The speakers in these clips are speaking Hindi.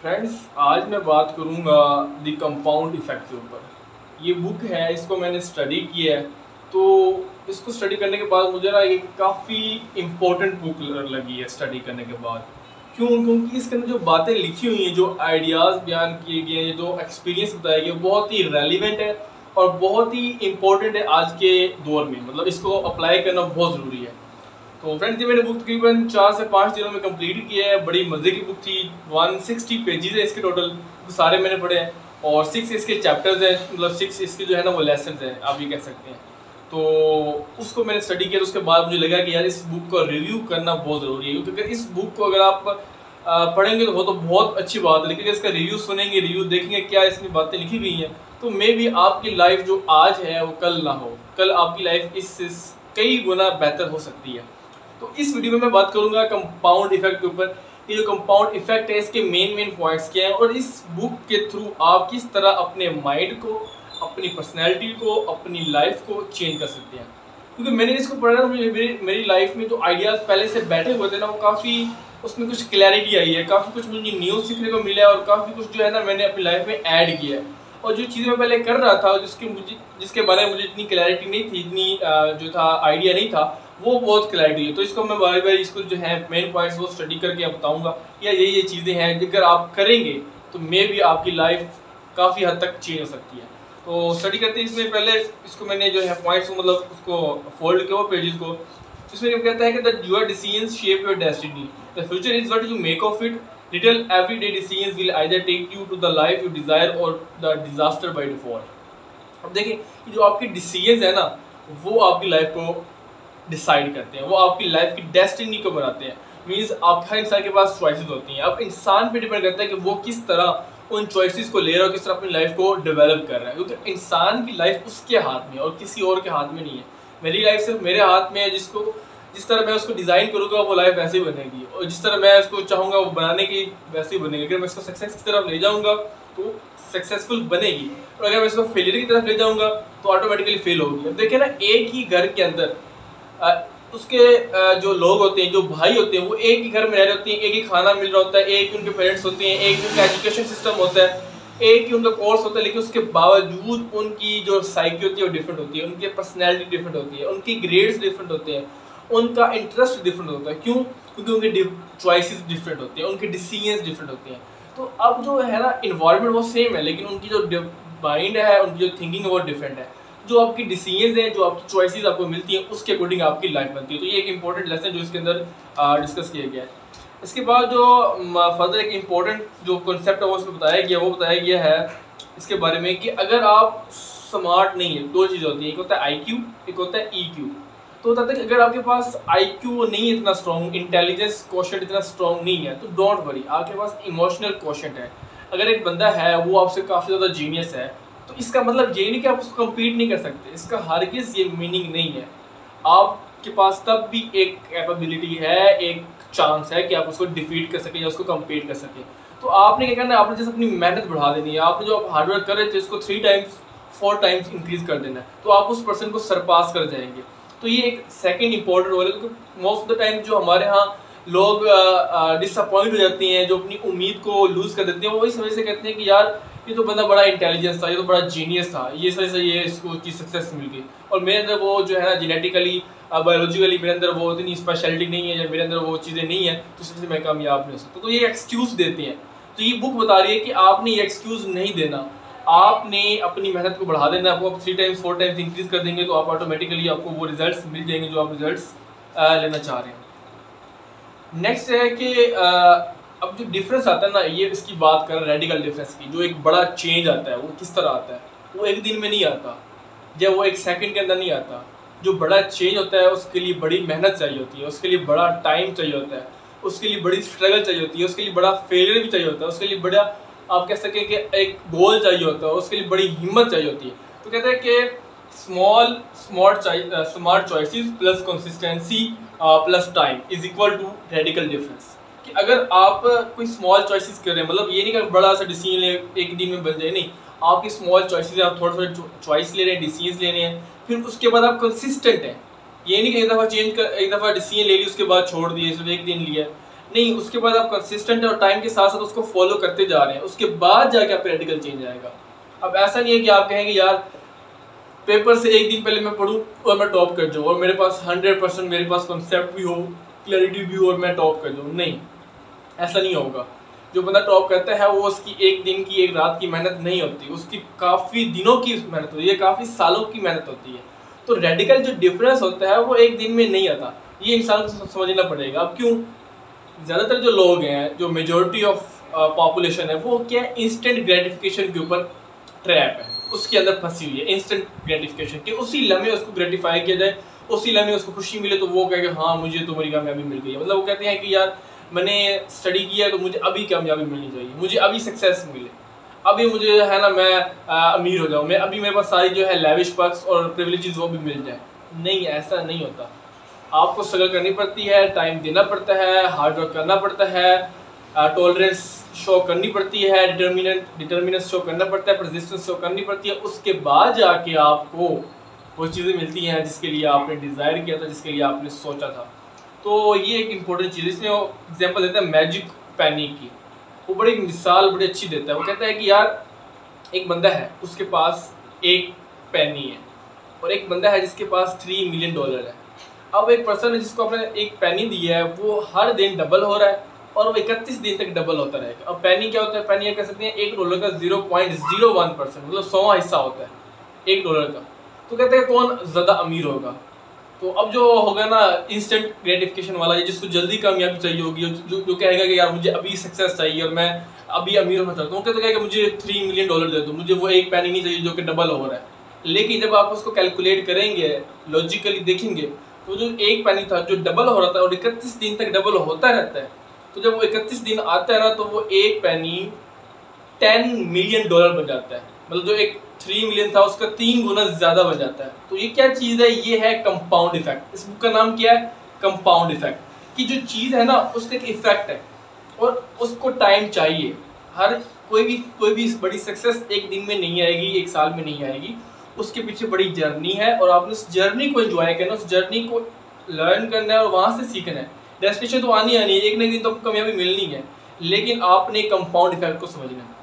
फ्रेंड्स, आज मैं बात करूंगा द कंपाउंड इफ़ेक्ट के ऊपर। ये बुक है, इसको मैंने स्टडी किया है। तो इसको स्टडी करने के बाद मुझे ना ये काफ़ी इम्पोर्टेंट बुक लगी है स्टडी करने के बाद। क्योंकि इसके अंदर जो बातें लिखी हुई हैं, जो आइडियाज़ बयान किए गए हैं, जो एक्सपीरियंस बताए गए, बहुत ही रेलिवेंट है और बहुत ही इम्पोर्टेंट है आज के दौर में। मतलब इसको अप्लाई करना बहुत ज़रूरी है। तो फ्रेंड्स, ये मैंने बुक तकरीबन 4 से 5 दिनों में कंप्लीट किया है। बड़ी मज़े की बुक थी। 160 पेजेस है इसके टोटल, तो सारे मैंने पढ़े हैं। और 6 इसके चैप्टर्स हैं, मतलब 6 इसके जो है ना वो लेसन हैं, आप ये कह सकते हैं। तो उसको मैंने स्टडी किया, तो उसके बाद मुझे लगा कि यार इस बुक को रिव्यू करना बहुत ज़रूरी है। क्योंकि इस बुक को अगर आप पढ़ेंगे तो वो तो बहुत अच्छी बात है, लेकिन इसका रिव्यू सुनेंगे, रिव्यू देखेंगे क्या इसमें बातें लिखी गई हैं, तो मे भी आपकी लाइफ जो आज है वो कल ना हो। कल आपकी लाइफ इससे कई गुना बेहतर हो सकती है। तो इस वीडियो में मैं बात करूंगा कंपाउंड इफेक्ट के ऊपर। ये जो कंपाउंड इफेक्ट है, इसके मेन पॉइंट्स क्या हैं और इस बुक के थ्रू आप किस तरह अपने माइंड को, अपनी पर्सनैलिटी को, अपनी लाइफ को चेंज कर सकते हैं। क्योंकि मैंने इसको पढ़ा ना, मुझे मेरी लाइफ में जो आइडियाज़ पहले से बैठे हुए थे ना, वो काफ़ी उसमें कुछ क्लैरिटी आई है, काफ़ी कुछ मुझे न्यूज़ सीखने को मिला है और काफ़ी कुछ जो है ना मैंने अपनी लाइफ में ऐड किया है। और जो चीज़ें मैं पहले कर रहा था, जिसके बारे में मुझे इतनी क्लैरिटी नहीं थी, इतनी जो था आइडिया नहीं था, वो बहुत क्लैरिटी है। तो इसको मैं बार बार इसको जो है मेन पॉइंट्स वो स्टडी करके बताऊंगा या ये चीज़ें हैं अगर आप करेंगे तो मे भी आपकी लाइफ काफ़ी हद तक चेंज हो सकती है। तो स्टडी करते हैं। इसमें पहले इसको मैंने जो है पॉइंट्स को, मतलब उसको फोल्ड किया वो पेजेस को। इसमें क्या कहता है कि that your decisions shape your destiny, the future is what you make of it, little everyday decisions will either take you to the life you desire or the disaster by default। अब देखिए, ये जो आपकी डिसीजंस है ना, वो आपकी लाइफ को डिसाइड करते हैं, वो आपकी लाइफ की डेस्टिनी को बनाते हैं। मीन्स आप हर इंसान के पास चॉइसेस होती हैं। अब इंसान पे डिपेंड करता है कि वो किस तरह उन चॉइसेस को ले रहा है और किस तरह अपनी लाइफ को डेवलप कर रहा है। क्योंकि इंसान की लाइफ उसके हाथ में और किसी और के हाथ में नहीं है। मेरी लाइफ सिर्फ मेरे हाथ में है, जिस तरह मैं उसको डिज़ाइन करूँगा वो लाइफ वैसे ही बनेगी, और जिस तरह मैं उसको चाहूँगा वो बनाने की वैसे ही बनेगी। अगर मैं इसको सक्सेस की तरफ ले जाऊँगा तो सक्सेसफुल बनेगी, और अगर मैं इसको फेलियर की तरफ ले जाऊँगा तो ऑटोमेटिकली फेल होगी। अब देखिए ना, एक ही घर के अंदर उसके जो लोग होते हैं, जो भाई होते हैं, वो एक ही घर में रह रहे होते हैं, एक ही खाना मिल रहा होता है, एक ही उनके पेरेंट्स होते हैं, एक ही उनका एजुकेशन सिस्टम होता है, एक ही उनका कोर्स होता है, लेकिन उसके बावजूद उनकी जो साइकी होती है वो डिफरेंट होती है, उनकी पर्सनैलिटी डिफरेंट होती है, उनकी ग्रेड्स डिफरेंट होते हैं, उनका इंटरेस्ट डिफरेंट होता है। क्यों? क्योंकि उनके चॉइसेस डिफरेंट होते हैं, उनके डिसीजंस डिफरेंट होते हैं। तो अब जो है ना, इन्वायरमेंट वो सेम है, लेकिन उनकी जो माइंड है, उनकी जो थिंकिंग है वो डिफरेंट है। जो आपकी डिसीजंस हैं, जो आपकी चॉइसेस आपको मिलती हैं, उसके अकॉर्डिंग आपकी लाइफ बनती है। तो ये एक इंपॉर्टेंट लेसन जो इसके अंदर डिस्कस किया गया है। इसके बाद जो फर्दर एक इम्पॉर्टेंट जो कॉन्सेप्ट है वो उसमें बताया गया है इसके बारे में कि अगर आप स्मार्ट नहीं है, दो चीज़ें होती हैं, एक होता है IQ, एक होता है EQ। तो होता है कि अगर आपके पास IQ नहीं है इतना स्ट्रॉन्ग, इंटेलिजेंस क्वोशेंट इतना स्ट्रॉन्ग नहीं है, तो डोंट वरी, आपके पास इमोशनल क्वोशेंट है। अगर एक बंदा है वो आपसे काफ़ी ज़्यादा जीनियस है, तो इसका मतलब ये नहीं कि आप उसको कम्पीट नहीं कर सकते। इसका हरगिज़ ये मीनिंग नहीं है। आपके पास तब भी एक कैपेबिलिटी है, एक चांस है कि आप उसको डिफीट कर सकें या उसको कम्पीट कर सकें। तो आपने क्या करना है, आपने जैसे अपनी मेहनत बढ़ा देनी है। आपने जो आप हार्डवर्क कर रहे थे उसको 3 टाइम्स 4 टाइम्स इंक्रीज कर देना है, तो आप उस पर्सन को सरपास कर जाएंगे। तो ये एक सेकंड इंपॉर्टेंट रोल है। क्योंकि मोस्ट ऑफ द टाइम जो हमारे यहाँ लोग डिसअपॉइंट हो जाती हैं, जो अपनी उम्मीद को लूज़ कर देते हैं, वो इस वजह से कहते हैं कि यार ये तो बंदा बड़ा इंटेलिजेंस था, ये तो बड़ा जीनियस था, ये इस वजह से ये इसको की सक्सेस मिल गई, और मेरे अंदर वो जो है ना जेनेटिकली बायोलॉजिकली मेरे अंदर वो इतनी स्पेशलिटी नहीं है, या मेरे अंदर वो चीज़ें नहीं है, तो इससे मैं कामयाब नहीं हो सकता। तो ये एक्सक्यूज़ देते हैं। तो ये बुक बता रही है कि आपने ये एक्सक्यूज़ नहीं देना, आपने अपनी मेहनत को बढ़ा देना। आपको आप 3 टाइम्स 4 टाइम्स इंक्रीज कर देंगे तो आप ऑटोमेटिकली आपको वो रिजल्ट्स मिल जाएंगे जो आप रिजल्ट्स लेना चाह रहे हैं। नेक्स्ट है कि अब जो डिफरेंस आता है ना, ये इसकी बात कर रेडिकल डिफरेंस की। जो एक बड़ा चेंज आता है वो किस तरह आता है, वो एक दिन में नहीं आता, या वो एक सेकंड के अंदर नहीं आता। जो बड़ा चेंज होता है उसके लिए बड़ी मेहनत चाहिए होती है, उसके लिए बड़ा टाइम चाहिए होता है, उसके लिए बड़ी स्ट्रगल चाहिए होती है, उसके लिए बड़ा फेलियर भी चाहिए होता है, उसके लिए बड़ा आप कह सकें कि एक गोल चाहिए होता है, उसके लिए बड़ी हिम्मत चाहिए होती है। तो कहते हैं कि smart choices plus consistency plus time is equal to radical difference. कि अगर आप कोई स्मॉल चॉइसेस कर रहे हैं, मतलब ये नहीं कि बड़ा सा डिसीजन एक दिन में बन जाए, नहीं, आपकी स्मॉल चॉइसेस, आप थोड़े चॉइस ले रहे हैं, डिसीजन ले रहे हैं, फिर उसके बाद आप कंसिस्टेंट हैं। ये नहीं कि एक दफ़ा डिसीजन ले ली उसके बाद छोड़ दिए, सिर्फ एक दिन लिया, नहीं, उसके बाद आप कंसिस्टेंट है और टाइम के साथ साथ उसको फॉलो करते जा रहे हैं, उसके बाद जाके आप रेडिकल चेंज आएगा। अब ऐसा नहीं है कि आप कहेंगे यार पेपर से एक दिन पहले मैं पढ़ूँ और मैं टॉप कर जाऊँ और मेरे पास 100% मेरे पास कॉन्सेप्ट भी हो, क्लैरिटी भी हो और मैं टॉप कर जाऊँ। नहीं, ऐसा नहीं होगा। जो बंदा टॉप करता है वो उसकी एक दिन की एक रात की मेहनत नहीं होती, उसकी काफ़ी दिनों की मेहनत होती है, काफ़ी सालों की मेहनत होती है। तो रेडिकल जो डिफरेंस होता है वो एक दिन में नहीं आता, ये इंसान को समझना पड़ेगा। अब क्यों? ज़्यादातर जो लोग हैं, जो मेजोरिटी ऑफ पॉपुलेशन है, वो क्या है, इंस्टेंट ग्रेटिफिकेशन के ऊपर ट्रैप है, उसके अंदर फंसी हुई है। इंस्टेंट ग्रेटिफिकेशन कि उसी लम्हे उसको ग्रेटिफाई किया जाए, उसी लम्हे उसको खुशी मिले तो वो कहे हाँ मुझे तो मेरी कामयाबी मिल गई है। मतलब वो कहते हैं कि यार मैंने स्टडी किया तो मुझे अभी कामयाबी मिलनी चाहिए, मुझे अभी सक्सेस मिले, अभी मुझे है ना मैं अमीर हो जाऊँ, मैं अभी मेरे पास सारी जो है लैविश पर्क्स और प्रिविलेजेस वो भी मिल जाए। नहीं, ऐसा नहीं होता। आपको स्ट्रगल करनी पड़ती है, टाइम देना पड़ता है, हार्ड वर्क करना पड़ता है, टॉलरेंस शो करनी पड़ती है, डिटर्मिनेंस शो करना पड़ता है, परसिस्टेंस शो करनी पड़ती है। उसके बाद जाके आपको वो चीज़ें मिलती हैं जिसके लिए आपने डिज़ायर किया था, जिसके लिए आपने सोचा था। तो ये एक इम्पोर्टेंट चीज़, इसमें वो एग्जांपल देता है मैजिक पेनी की, वो बड़ी मिसाल बड़ी अच्छी देता है। वो कहता है कि यार एक बंदा है, उसके पास एक पेनी है और एक बंदा है जिसके पास $3 मिलियन है। अब एक पर्सन है जिसको आपने एक पेनी दी है, वो हर दिन डबल हो रहा है और वो 31 दिन तक डबल होता रहेगा। अब पेनी क्या होता है? पेनी कह सकते हैं $1 का 0.01%, मतलब 100वां हिस्सा होता है $1 का। तो कहते हैं कौन ज़्यादा अमीर होगा? तो अब जो होगा ना इंस्टेंट ग्रेटिफिकेशन वाला, जिसको जल्दी कामयाबी चाहिए होगी, जो कहेगा कि यार मुझे अभी सक्सेस चाहिए और मैं अभी अमीर होना चाहता हूँ, तो कहेगा मुझे $3 मिलियन दे दो, मुझे वो एक पेनी नहीं चाहिए जो कि डबल हो रहा है। लेकिन जब आप उसको कैलकुलेट करेंगे, लॉजिकली देखेंगे, तो जो एक पेनी था जो डबल हो रहा था और 31 दिन तक डबल होता रहता है, तो जब वो 31 दिन आता है ना, तो वो एक पेनी $10 मिलियन बन जाता है। मतलब जो एक 3 मिलियन था उसका 3 गुना ज़्यादा बन जाता है। तो ये क्या चीज़ है? ये है कंपाउंड इफेक्ट। इस बुक का नाम क्या है? Compound effect. कि जो चीज़ है ना उसका एक इफेक्ट है और उसको टाइम चाहिए। हर कोई भी बड़ी सक्सेस एक दिन में नहीं आएगी, एक साल में नहीं आएगी, उसके पीछे बड़ी जर्नी है और आपने उस जर्नी को एंजॉय करना, उस जर्नी को लर्न करना है और वहाँ से सीखना है। डेस्टिनेशन तो आनी है, एक ना एक दिन तो कामयाबी मिलनी है, लेकिन आपने कंपाउंड इफेक्ट को समझना है।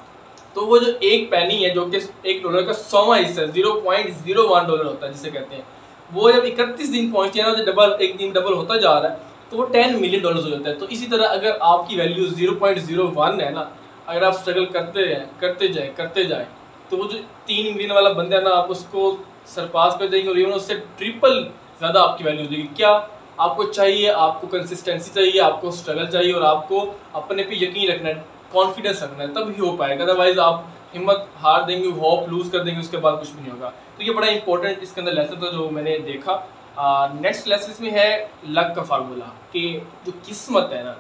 तो वो जो एक पेनी है जो कि $1 का 100वां हिस्सा $0.01 होता है जिसे कहते हैं, वो जब 31 दिन पहुँचती है ना, तो डबल एक दिन डबल होता जा रहा है, तो वो $10 मिलियन हो जाता है। तो इसी तरह अगर आपकी वैल्यू 0.01 है ना, अगर आप स्ट्रगल करते जाए तो वो जो 3 मिलियन वाला बंदा है ना, आप उसको सरपास कर देंगे और इवन उससे ट्रिपल ज़्यादा आपकी वैल्यू हो जाएगी। क्या आपको चाहिए? आपको कंसिस्टेंसी चाहिए, आपको स्ट्रगल चाहिए और आपको अपने पे यकीन रखना है, कॉन्फिडेंस रखना है, तब ही हो पाएगा। अदरवाइज आप हिम्मत हार देंगे, होप लूज कर देंगे, उसके बाद कुछ भी नहीं होगा। तो ये बड़ा इंपॉर्टेंट इसके अंदर लेसन था जो मैंने देखा। नेक्स्ट लेसन में है लक का फार्मूला, कि जो किस्मत है ना,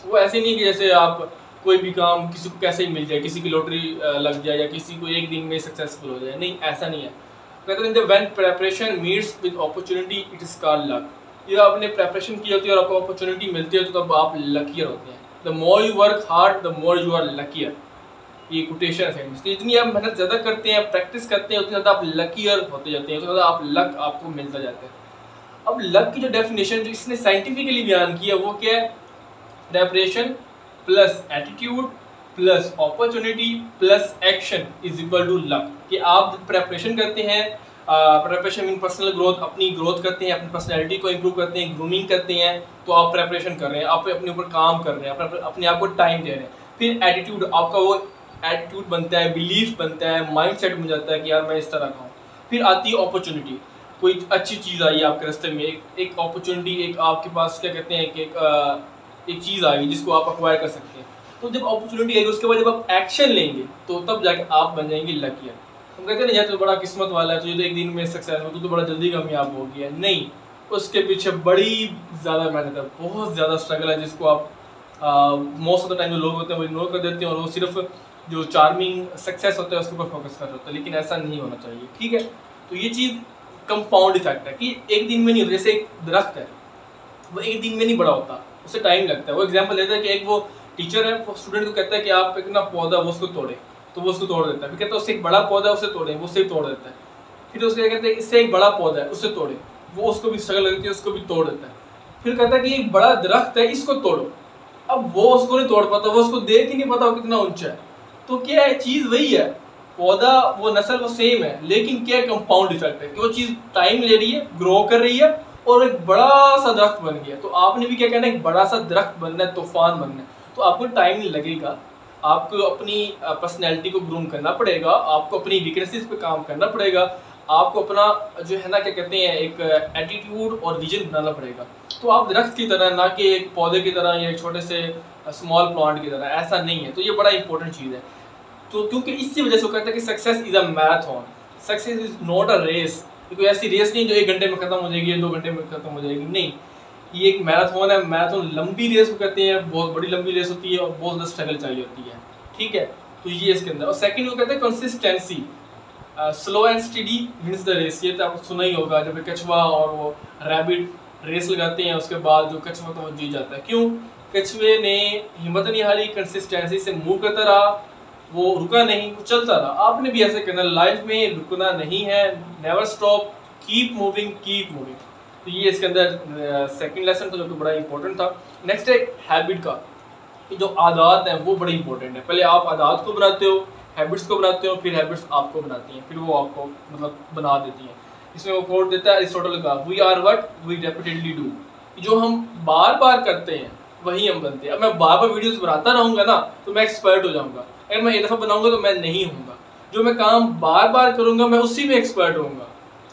वो ऐसे नहीं कि जैसे आप कोई भी काम किसी को कैसे ही मिल जाए, किसी की लॉटरी लग जाए या किसी को एक दिन में सक्सेसफुल हो जाए। नहीं, ऐसा नहीं है। कहते हैं when preparation meets with opportunity it is called luck. ये आपने प्रेपरेशन की होती है और आपको अपॉर्चुनिटी मिलती है तो तब आप लकियर होते हैं। The more you work hard the more you are luckier. ये कोटेशन है। तो जितनी आप मेहनत ज़्यादा करते हैं, प्रैक्टिस करते हैं, उतनी ज़्यादा आप लकियर होते जाते हैं, उतना ज़्यादा आप लक आपको मिलता जाता है। अब लक की जो डेफिनेशन जो इसने साइंटिफिकली बयान की है वो क्या है? Preparation plus attitude plus opportunity plus action is equal to luck. कि आप प्रेपरेशन करते हैं, प्रेपरेशन मीन पर्सनल ग्रोथ, अपनी ग्रोथ करते हैं, अपनी पर्सनैलिटी को इम्प्रूव करते हैं, ग्रूमिंग करते हैं, तो आप प्रेपरेशन कर रहे हैं, आप अपने ऊपर काम कर रहे हैं, अपने आप को टाइम दे रहे हैं। फिर एटीट्यूड, आपका वो एटीट्यूड बनता है, बिलीफ बनता है, माइंड सेट बन जाता है कि यार मैं इस तरह का हूँ। फिर आती है अपॉर्चुनिटी, कोई अच्छी चीज़ आई आपके रास्ते में, एक अपॉर्चुनिटी, एक आपके पास क्या कहते हैं कि एक चीज़ आई जिसको आप अक्वायर कर सकते हैं। तो जब अपॉर्चुनिटी आएगी उसके बाद जब आप एक्शन लेंगे तो तब जाके आप बन जाएंगे लकियर। हम कहते हैं यार तो बड़ा किस्मत वाला है, तो ये तो एक दिन में सक्सेस हो तो बड़ा जल्दी कामयाब हो गया। नहीं, उसके पीछे बड़ी ज़्यादा मेहनत है, बहुत ज़्यादा स्ट्रगल है, जिसको आप मोस्ट ऑफ द टाइम जो लोग होते हैं वो इग्नोर कर देते हैं और वो सिर्फ जो चार्मिंग सक्सेस होता है उसके ऊपर फोकस कर रहे होते हैं। लेकिन ऐसा नहीं होना चाहिए, ठीक है। तो ये चीज़ कंपाउंड इफेक्ट है कि एक दिन में नहीं होता। जैसे एक दरख्त है, वो एक दिन में नहीं बड़ा होता, उसे टाइम लगता है। वो एग्जाम्पल देता है कि एक वो टीचर है, वो स्टूडेंट को कहता है कि आप एक ना पौधा वो उसको तोड़े, तो वो उसको तोड़ देता है। फिर कहता है उससे एक बड़ा पौधा है उसे तोड़े, वो उससे तोड़ देता है। फिर उसके कहते हैं इससे एक बड़ा पौधा है उसे तोड़े, वो उसको भी स्ट्रगल लगती है, उसको भी तोड़ देता है। फिर कहता है कि एक बड़ा दरख्त है इसको तोड़ो, अब वो उसको नहीं तोड़ पाता, वो उसको देख ही नहीं पता वो कितना ऊंचा है। तो क्या है, चीज वही है, पौधा वो नस्ल वो सेम है, लेकिन क्या कंपाउंड इफेक्ट है कि वो चीज टाइम ले रही है, ग्रो कर रही है और एक बड़ा सा दरख्त बन गया। तो आपने भी क्या कहना है, एक बड़ा सा दरख्त बनना है, तूफान बनना है, तो आपको टाइम नहीं लगेगा, आपको अपनी पर्सनैलिटी को ग्रूम करना पड़ेगा, आपको अपनी वीकनेसेस पे काम करना पड़ेगा, आपको अपना जो है ना क्या कहते हैं एक एटीट्यूड और विजन बनाना पड़ेगा। तो आप दरख्त की तरह, ना कि एक पौधे की तरह या एक छोटे से स्मॉल प्लांट की तरह, ऐसा नहीं है। तो ये बड़ा इंपॉर्टेंट चीज़ है। तो क्योंकि इसी वजह से वो कहता है कि success is a marathon, success is not a race. कोई ऐसी रेस नहीं जो 1 घंटे में खत्म हो जाएगी, 2 घंटे में खत्म हो जाएगी, नहीं, ये एक मैराथन है। मैराथन लंबी रेस को कहते हैं, बहुत बड़ी लंबी रेस होती है और बहुत ज़्यादा स्ट्रगल चाहिए होती है, ठीक है। तो ये इसके अंदर। और सेकंड वो कहते हैं consistency, slow and study wins the race. ये तो आपको सुना ही होगा, जब कछुआ और वो रैबिट रेस लगाते हैं, उसके बाद जो कछुआ तो वो जीत जाता है। क्यों? कछुए ने हिम्मत नहीं हारी, कंसिस्टेंसी से मूव करता रहा, वो रुका नहीं, वो चलता रहा। आपने भी ऐसे करना, लाइफ में रुकना नहीं है, never stop, keep moving, keep moving. तो ये इसके अंदर सेकंड लेसन था जो कि बड़ा इंपॉर्टेंट था। नेक्स्ट है हैबिट का, कि जो आदत है वो बड़ी इंपॉर्टेंट है। पहले आप आदत को बनाते हो, हैबिट्स को बनाते हो, फिर हैबिट्स आपको बनाती हैं, फिर वो आपको मतलब बना देती हैं। इसमें वो कोट देता है अरिस्टोटल का, we are what we repeatedly do. जो हम बार बार करते हैं वही हम बनते हैं। अब मैं बार बार वीडियोस बनाता रहूँगा ना तो मैं एक्सपर्ट हो जाऊँगा, अगर मैं एक दफ़ा बनाऊँगा तो मैं नहीं होऊंगा। जो मैं काम बार बार करूँगा मैं उसी में एक्सपर्ट होऊंगा।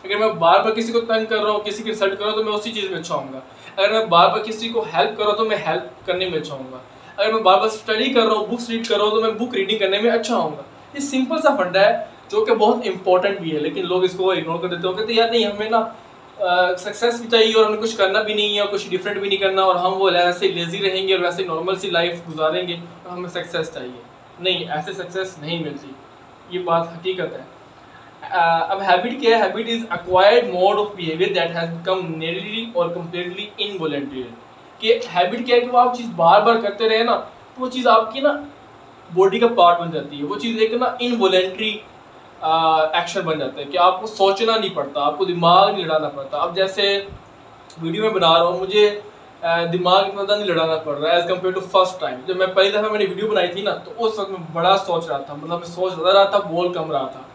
अगर मैं बार बार किसी को तंग कर रहा हूँ, किसी की इंसल्ट कर रहा हूँ, तो मैं उसी चीज़ में अच्छा होऊंगा। अगर मैं बार बार किसी को हेल्प कर रहा हूँ तो मैं हेल्प करने में अच्छा होऊंगा। अगर मैं बार बार स्टडी कर रहा हूँ, बुक्स रीड कर रहा हूँ, तो मैं बुक रीडिंग करने में अच्छा होऊंगा। ये सिंपल सा फंडा है जो कि बहुत इंपॉर्टेंट भी है, लेकिन लोग इसको इग्नोर कर देते हो, कहते यार नहीं हमें ना सक्सेस भी चाहिए और हमें कुछ करना भी नहीं है और कुछ डिफरेंट भी नहीं करना, और हम वो ऐसे लेजी रहेंगे और वैसे नॉर्मल सी लाइफ गुजारेंगे, तो हमें सक्सेस चाहिए। नहीं, ऐसे सक्सेस नहीं मिलती, ये बात हकीकत है। अब हैबिट क्या है? Habit is acquired mode of behaviour that has become naturally और कंप्लीटली इनवॉलंटरी। कि हैबिट क्या है कि वो आप चीज़ बार बार करते रहे ना, तो वो चीज़ आपकी ना बॉडी का पार्ट बन जाती है। वो चीज़ एक ना इनवॉलंटरी एक्शन बन जाता है कि आपको सोचना नहीं पड़ता, आपको दिमाग नहीं लड़ाना पड़ता। अब जैसे वीडियो में बना रहा हूँ, मुझे दिमाग इतना ज़्यादा नहीं लड़ाना पड़ रहा है as compare to first time. जब मैं पहली दफ़ा मैंने वीडियो बनाई थी ना, तो उस वक्त मैं बड़ा सोच रहा था, मतलब मैं सोच ज़्यादा रहा था, बोल कम रहा था।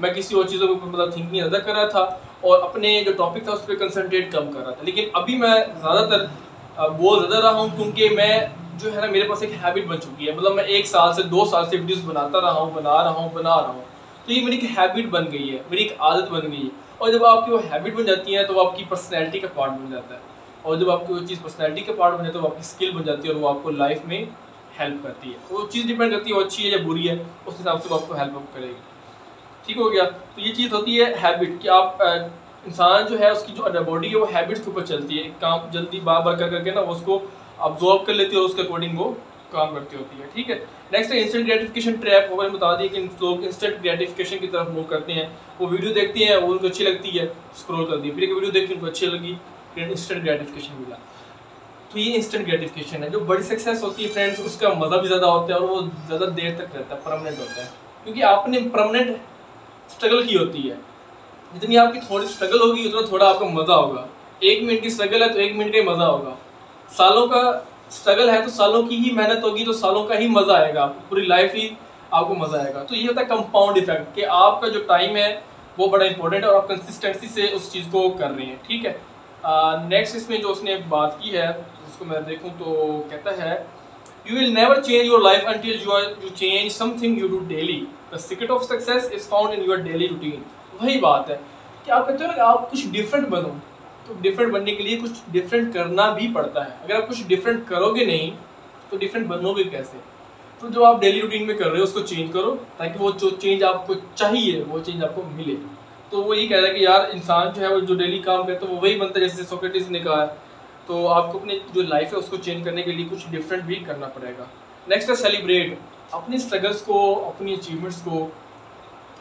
मैं किसी और चीज़ों के मतलब थिंकिंग ज़्यादा कर रहा था और अपने जो टॉपिक था उस पर कंसनट्रेट कम कर रहा था। लेकिन अभी मैं ज़्यादातर बोल ज़्यादा रहा हूँ, क्योंकि मैं जो है ना मेरे पास एक हैबिट बन चुकी है। मतलब मैं 1 साल से 2 साल से वीडियोस बनाता रहा हूँ, बना रहा हूँ। तो ये मेरी एक हैबिट बन गई है, मेरी एक आदत बन गई है। और जब आपकी वो हैबिट बन जाती है तो वो आपकी पर्सनैलिटी का पार्ट बन जाता है, और जब आपकी वो चीज़ पर्सनैलिटी का पार्ट बन जाती है तो वो आपकी स्किल बन जाती है और वो आपको लाइफ में हेल्प करती है। वो चीज़ डिपेंड करती है वो अच्छी है या बुरी है, उस हिसाब से वो आपको हेल्प करेगी। ठीक हो गया? तो ये चीज़ होती है हैबिट कि आप इंसान जो है उसकी जो बॉडी है वो हैबिट्स के ऊपर चलती है। काम जल्दी बार बार कर करके ना उसको अब्जॉर्ब कर लेती है और उसके अकॉर्डिंग वो काम करती होती है। ठीक है। नेक्स्ट है इंस्टेंट ग्रेटिफिकेशन ट्रैप। वो मैंने बता दिया कि लोग इंस्टेंट ग्रेटिफिकेशन की तरफ मूव करते हैं। वो वीडियो देखते हैं, वो उनको अच्छी लगती है, स्क्रॉल कर दी, फिर एक वीडियो देखी उनको अच्छी लगी, फिर इंस्टेंट ग्रेटिफिकेशन मिला। तो ये इंस्टेंट ग्रेटिफिकेशन है। जो बड़ी सक्सेस होती है फ्रेंड्स, उसका मज़ा भी ज़्यादा होता है और वो ज़्यादा देर तक रहता है, परमानेंट होता है, क्योंकि आपने परमानेंट स्ट्रगल की होती है। जितनी आपकी थोड़ी स्ट्रगल होगी उतना थोड़ा आपको मज़ा होगा। 1 मिनट की स्ट्रगल है तो 1 मिनट का ही मज़ा होगा। सालों का स्ट्रगल है तो सालों की ही मेहनत होगी, तो सालों का ही मज़ा आएगा, आपको पूरी लाइफ ही आपको मज़ा आएगा। तो ये होता है कंपाउंड इफेक्ट कि आपका जो टाइम है वो बड़ा इंपॉर्टेंट है और आप कंसिस्टेंसी से उस चीज़ को कर रहे हैं। ठीक है। नेक्स्ट इसमें जो उसने बात की है उसको मैं देखूँ तो कहता है you will never change your life until you change something you do daily. The secret of success is found in your daily routine. वही बात है कि आप कहते हो ना आप कुछ डिफरेंट बनो, तो डिफरेंट बनने के लिए कुछ डिफरेंट करना भी पड़ता है। अगर आप कुछ डिफरेंट करोगे नहीं तो डिफरेंट बनोगे कैसे? तो जो आप डेली रूटीन में कर रहे हो उसको चेंज करो, ताकि वो जो चेंज आपको चाहिए वो चेंज आपको मिले। तो वो ये कह रहा है कि यार इंसान जो है वो जो डेली काम करता है वो वही बनता है, जैसे सोक्रेटिस ने कहा है। तो आपको अपनी जो लाइफ है उसको चेंज करने के लिए कुछ डिफरेंट भी करना पड़ेगा। नेक्स्ट है सेलिब्रेट। अपनी स्ट्रगल्स को, अपनी अचीवमेंट्स को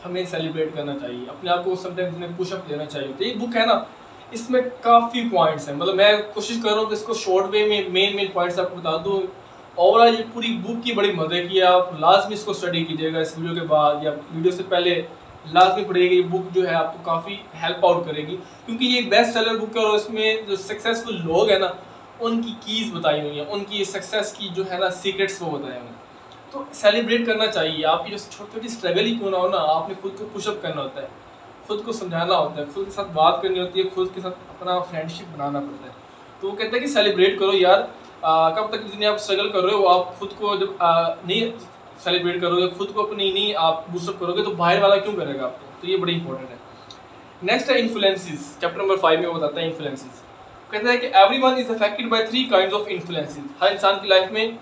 हमें सेलिब्रेट करना चाहिए, अपने आप को समटाइम्स हमें पुशअप देना चाहिए। तो ये बुक है ना, इसमें काफ़ी पॉइंट्स हैं, मतलब मैं कोशिश कर रहा हूँ कि इसको शॉर्ट वे में मेन पॉइंट्स आपको बता दूँ। ओवरऑल ये पूरी बुक की बड़ी मज़े की है, आप लाजमी इसको स्टडी कीजिएगा इस वीडियो के बाद या वीडियो से पहले लाजमी पढ़िएगा। ये बुक जो है आपको काफ़ी हेल्प आउट करेगी, क्योंकि ये एक बेस्ट सेलर बुक है और इसमें जो सक्सेसफुल लोग हैं ना उनकी कीज़ बताई हुई हैं, उनकी सक्सेस की जो है ना सीक्रेट्स वो बताए हुए हैं। तो सेलिब्रेट करना चाहिए। आपकी जो छोटी छोटी स्ट्रगल ही क्यों ना हो ना, आपने खुद को पुशअप करना होता है, खुद को समझाना होता है, खुद के साथ बात करनी होती है, खुद के साथ अपना फ्रेंडशिप बनाना पड़ता है। तो वो कहते हैं कि सेलिब्रेट करो यार। कब तक जितनी आप स्ट्रगल कर रहे हो, आप खुद को जब नहीं सेलिब्रेट करोगे, खुद को अपनी नहीं आप बूस्टअप करोगे, तो बाहर वाला क्यों करेगा आपको। तो ये बड़ी इंपॉर्टेंट है। नेक्स्ट है इन्फ्लुएंसेस। चैप्टर नंबर 5 में वो बताता है इन्फ्लुएंसेस। कहता है कि everyone is affected by 3 kinds of influences. हर इंसान की लाइफ में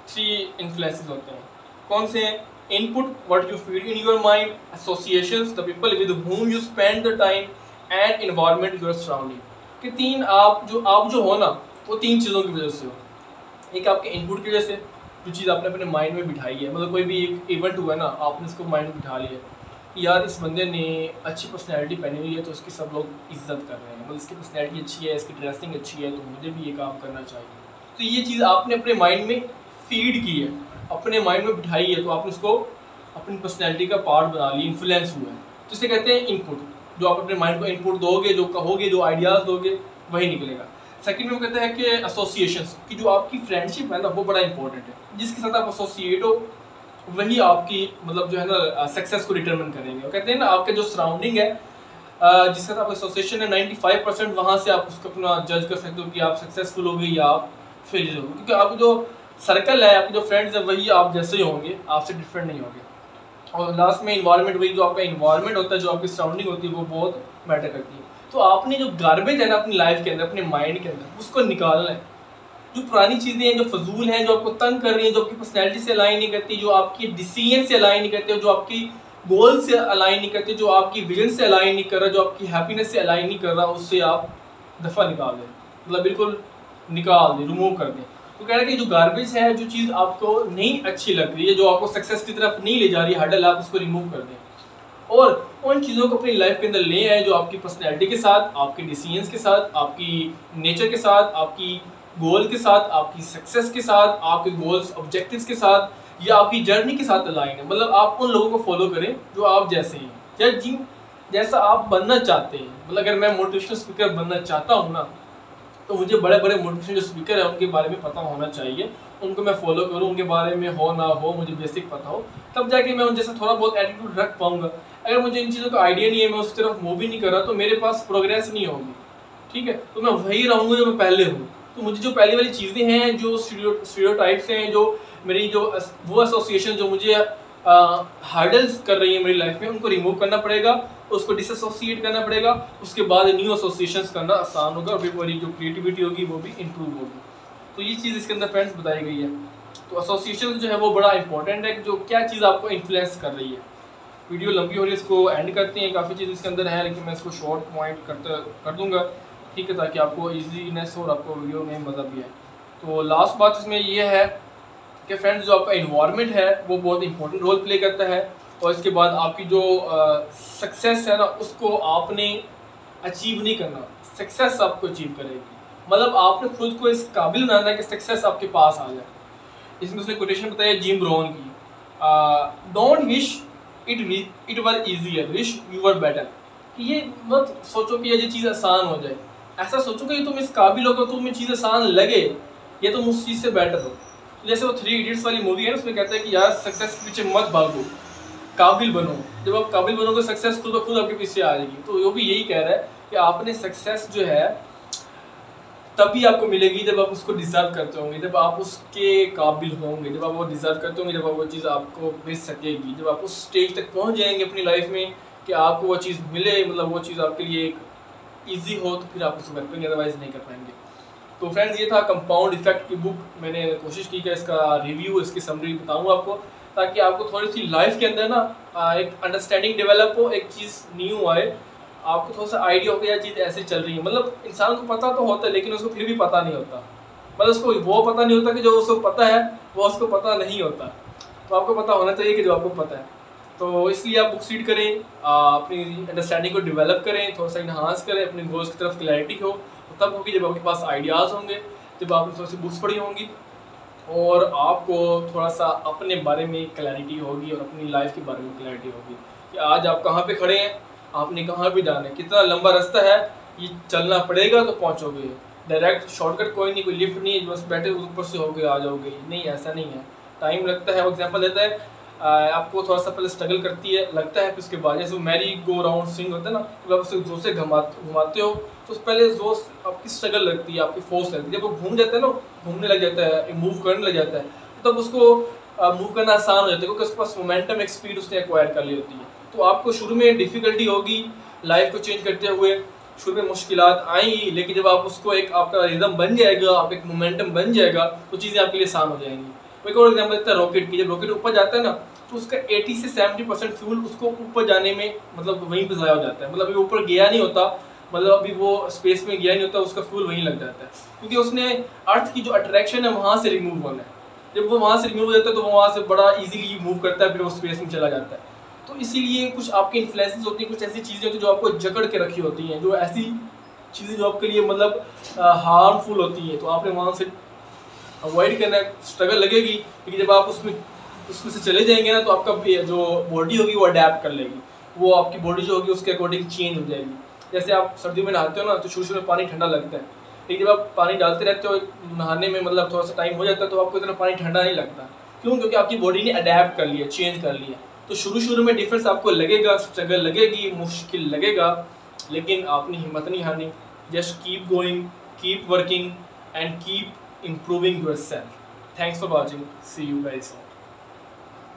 3 इन्फ्लुएंसेस होते हैं। कौन से हैं? Input, what you feed in your mind, associations, the people with whom you spend the time, and environment your surrounding. कि 3 आप जो हो ना, वो 3 चीज़ों की वजह से हो। एक आपके इनपुट की वजह से, जो चीज़ आपने अपने माइंड में बिठाई है, मतलब कोई भी एक इवेंट हुआ है ना, आपने इसको माइंड में बिठा लिया कि यार इस बंदे ने अच्छी पर्सनैलिटी पहनी हुई है तो इसकी सब लोग इज्जत कर रहे हैं, मतलब इसकी पर्सनैलिटी अच्छी है, इसकी ड्रेसिंग अच्छी है, तो मुझे भी ये काम करना चाहिए। तो ये चीज़ आपने अपने माइंड में फीड की है, अपने माइंड में बिठाई है, तो आपने उसको अपनी पर्सनैलिटी का पार्ट बना लिया, इन्फ्लुएंस हुआ है। तो इसे कहते हैं इनपुट। जो आप अपने माइंड को इनपुट दोगे, जो कहोगे, जो आइडियाज़ दोगे, वही निकलेगा। सेकंड में वो कहते हैं कि एसोसिएशंस, की जो आपकी फ्रेंडशिप है ना, वो बड़ा इंपॉर्टेंट है। जिसके साथ आप एसोसिएट हो वही आपकी मतलब जो है ना सक्सेस को डिटरमिन करेंगे। वो कहते हैं ना, आपके जो सराउंडिंग है, जिसके साथ आप एसोसिएशन है, 95% वहाँ से आप उसको अपना जज कर सकते हो कि आप सक्सेसफुल होगे या आप फेलियर होगे। क्योंकि आपको जो सर्कल है, आपके जो फ्रेंड्स हैं, वही आप जैसे ही होंगे, आपसे डिफरेंट नहीं होंगे। और लास्ट में इन्वायरमेंट, वही जो आपका इन्वायरमेंट होता है, जो आपकी सराउंडिंग होती है, वो बहुत मैटर करती है। तो आपने जो गार्बेज है ना अपनी लाइफ के अंदर, अपने माइंड के अंदर, उसको निकालना है। जो पुरानी चीज़ें हैं, जो फजूल हैं, जो आपको तंग कर रही हैं, जो आपकी पर्सनैलिटी से अलाइन नहीं करती, जो आपकी डिसीजन से अलाइन नहीं करते, जो आपकी गोल से अलाइन नहीं करते, जो आपकी विजन से अलाइन नहीं कर रहा, जो आपकी हैप्पीनेस से अलाइन नहीं कर रहा, उससे आप दफ़ा निकाल दें, मतलब बिल्कुल निकाल दें, रिमूव कर दें। तो कह रहे हैं कि जो गार्बेज है, जो चीज़ आपको नहीं अच्छी लग रही है, जो आपको सक्सेस की तरफ नहीं ले जा रही, हर्डल, आप उसको रिमूव कर दें और उन चीज़ों को अपनी लाइफ के अंदर ले आए जो आपकी पर्सनैलिटी के साथ, आपके डिसीजंस के साथ, आपकी नेचर के साथ, आपकी गोल के साथ, आपकी सक्सेस के साथ, आपके गोल्स ऑब्जेक्टिव्स के साथ या आपकी जर्नी के साथ अलाइन है। मतलब आप उन लोगों को फॉलो करें जो आप जैसे हैं या जिन जैसा आप बनना चाहते हैं। मतलब अगर मैं मोटिवेशनल स्पीकर बनना चाहता हूँ ना, तो मुझे बड़े बड़े मोटिवेशनल जो स्पीकर है उनके बारे में पता होना चाहिए, उनको मैं फॉलो करूँ, उनके बारे में हो ना हो मुझे बेसिक पता हो, तब जाके मैं उन जैसा थोड़ा बहुत एटीट्यूड रख पाऊँगा। अगर मुझे इन चीज़ों का आइडिया नहीं है, मैं उस तरफ मूव ही नहीं कर रहा, तो मेरे पास प्रोग्रेस नहीं होगी। ठीक है, तो मैं वही रहूँगा जो मैं पहले हूँ। तो मुझे जो पहली वाली चीज़ें हैं, जो स्टीरियोटाइप्स हैं, जो मेरी जो वो एसोसिएशन जो मुझे हार्डल्स कर रही है मेरी लाइफ में, उनको रिमूव करना पड़ेगा, उसको डिसएसोसिएट करना पड़ेगा। उसके बाद न्यू एसोसिएशंस करना आसान होगा और मेरी जो क्रिएटिविटी होगी वो भी इंप्रूव होगी। तो ये चीज़ इसके अंदर फ्रेंड्स बताई गई है। तो एसोसिएशन जो है वो बड़ा इंपॉर्टेंट है, जो क्या चीज़ आपको इन्फ्लुएंस कर रही है। वीडियो लंबी हो रही है, इसको एंड करते हैं। काफ़ी चीज़ इसके अंदर है, लेकिन मैं इसको शॉर्ट पॉइंट कर दूँगा, ठीक है, ताकि आपको ईजीनेस और आपको वीडियो में मज़ा भी है। तो लास्ट बात इसमें ये है कि फ्रेंड्स, जो आपका इन्वायरमेंट है वो बहुत इंपॉर्टेंट रोल प्ले करता है। और इसके बाद आपकी जो सक्सेस है ना, उसको आपने अचीव नहीं करना, सक्सेस आपको अचीव करेगी। मतलब आपने खुद को इस काबिल बनाना है कि सक्सेस आपके पास आ जाए। इसमें उसने कोटेशन बताया जिम रोहन की, don't wish it were easier, wish you were better. कि ये मत सोचो कि ये चीज़ आसान हो जाए, ऐसा सोचो कि तुम इस काबिल हो, तुम्हें चीज़ आसान लगे, ये तुम उस चीज़ से बेटर हो। जैसे वो 3 इडियट्स वाली मूवी है, उसमें कहता है कि यार सक्सेस के पीछे मत भागो, काबिल बनो। जब आप काबिल बनोगे, सक्सेस खुद ब खुद आपके पीछे आ जाएगी। तो वो भी यही कह रहा है कि आपने सक्सेस जो है तभी आपको मिलेगी जब आप उसको डिज़र्व करते होंगे, जब आप उसके काबिल होंगे, जब आप वो डिज़र्व करते होंगे, जब आप वो चीज़ आपको मिल सकेगी, जब आप उस स्टेज तक पहुँच जाएंगे अपनी लाइफ में कि आपको वो चीज़ मिले, मतलब वो चीज़ आपके लिए एक ईजी हो, तो फिर आप उसको कर पाएंगे, अदरवाइज नहीं कर पाएंगे। तो फ्रेंड्स, ये था कंपाउंड इफेक्ट की बुक। मैंने कोशिश की कि इसका रिव्यू, इसकी समरी बताऊँ आपको, ताकि आपको थोड़ी सी लाइफ के अंदर ना एक अंडरस्टैंडिंग डेवलप हो, एक चीज़ न्यू आए, आपको थोड़ा सा आइडिया हो कि यह चीज़ ऐसे चल रही है। मतलब इंसान को पता तो होता है, लेकिन उसको फिर भी पता नहीं होता। मतलब उसको वो पता नहीं होता कि जो उसको पता है वो उसको पता नहीं होता। तो आपको पता होना चाहिए कि जो आपको पता है। तो इसलिए आप बुक्स रीड करें, अपनी अंडरस्टैंडिंग को डेवलप करें, थोड़ा सा इन्हांस करें, अपने गोल्स की तरफ क्लैरिटी हो, तब होगी जब आपके पास आइडियाज़ होंगे, जब आपने थोड़ी सी बुक्स पढ़ी होंगी और आपको थोड़ा सा अपने बारे में क्लैरिटी होगी और अपनी लाइफ के बारे में क्लैरिटी होगी कि आज आप कहाँ पे खड़े हैं, आपने कहाँ पे जाना है, कितना लंबा रास्ता है, ये चलना पड़ेगा तो पहुँचोगे, डायरेक्ट शॉर्टकट कोई नहीं, कोई लिफ्ट नहीं है बस बैठे ऊपर से होके आ जाओगे, नहीं ऐसा नहीं है, टाइम लगता है। वो एग्जांपल देता है आपको थोड़ा सा पहले स्ट्रगल करती है लगता है, फिर उसके बाद जैसे मैरी गो राउंड स्विंग होता है ना, जब आप उसे जोर से घुमाते हो तो पहले जोर आपकी स्ट्रगल लगती है, आपकी फोर्स लगती है। जब वो घूम जाता है ना, घूमने लग जाता है, मूव करने लग जाता है, तब उसको मूव करना आसान हो जाता है क्योंकि उसके पास मोमेंटम एक स्पीड उसने एक्वायर कर ली होती है। तो आपको शुरू में डिफिकल्टी होगी लाइफ को चेंज करते हुए, शुरू में मुश्किलात आएंगी, लेकिन जब आप उसको एक आपका रिदम बन जाएगा, आप एक मोमेंटम बन जाएगा, तो चीज़ें आपके लिए आसान हो जाएंगी। एक और एग्जाम्पल देता है रॉकेट की। जब रॉकेट ऊपर जाता है ना, तो उसका 80 से 70% फ्यूल उसको ऊपर जाने में मतलब वहीं पर ज़ाया हो जाता है, मतलब अभी ऊपर गया नहीं होता, मतलब अभी वो स्पेस में गया नहीं होता, उसका फ्यूल वहीं लग जाता है क्योंकि उसने अर्थ की जो अट्रैक्शन है वहाँ से रिमूव होना है। जब वो वहाँ से रिमूव हो जाता है तो वो वहाँ से बड़ा इजीली मूव करता है, फिर वो स्पेस में चला जाता है। तो इसीलिए कुछ आपके इन्फ्लुएंसेस होती हैं, कुछ ऐसी चीज़ें होती हैं जो आपको जकड़ के रखी होती हैं, जो ऐसी चीज़ें जो आपके लिए मतलब हार्मफुल होती हैं, तो आपने वहाँ से अवॉइड करना है। स्ट्रगल लगेगी लेकिन जब आप उसमें से चले जाएंगे ना, तो आपका जो बॉडी होगी वो अडेप्ट कर लेगी, वो आपकी बॉडी जो होगी उसके अकॉर्डिंग चेंज हो जाएगी। जैसे आप सर्दियों में नहाते हो ना, तो शुरू में पानी ठंडा लगता है, लेकिन जब आप पानी डालते रहते हो नहाने में, मतलब थोड़ा सा टाइम हो जाता है, तो आपको इतना पानी ठंडा नहीं लगता। क्यों? क्योंकि आपकी बॉडी ने अडेप्ट कर लिया, चेंज कर लिया। तो शुरू में डिफरेंस आपको लगेगा, स्ट्रगल लगेगी, मुश्किल लगेगा, लेकिन आपने हिम्मत नहीं हारनी। Just keep going, keep working and keep improving yourself. Thanks for watching, see you guys.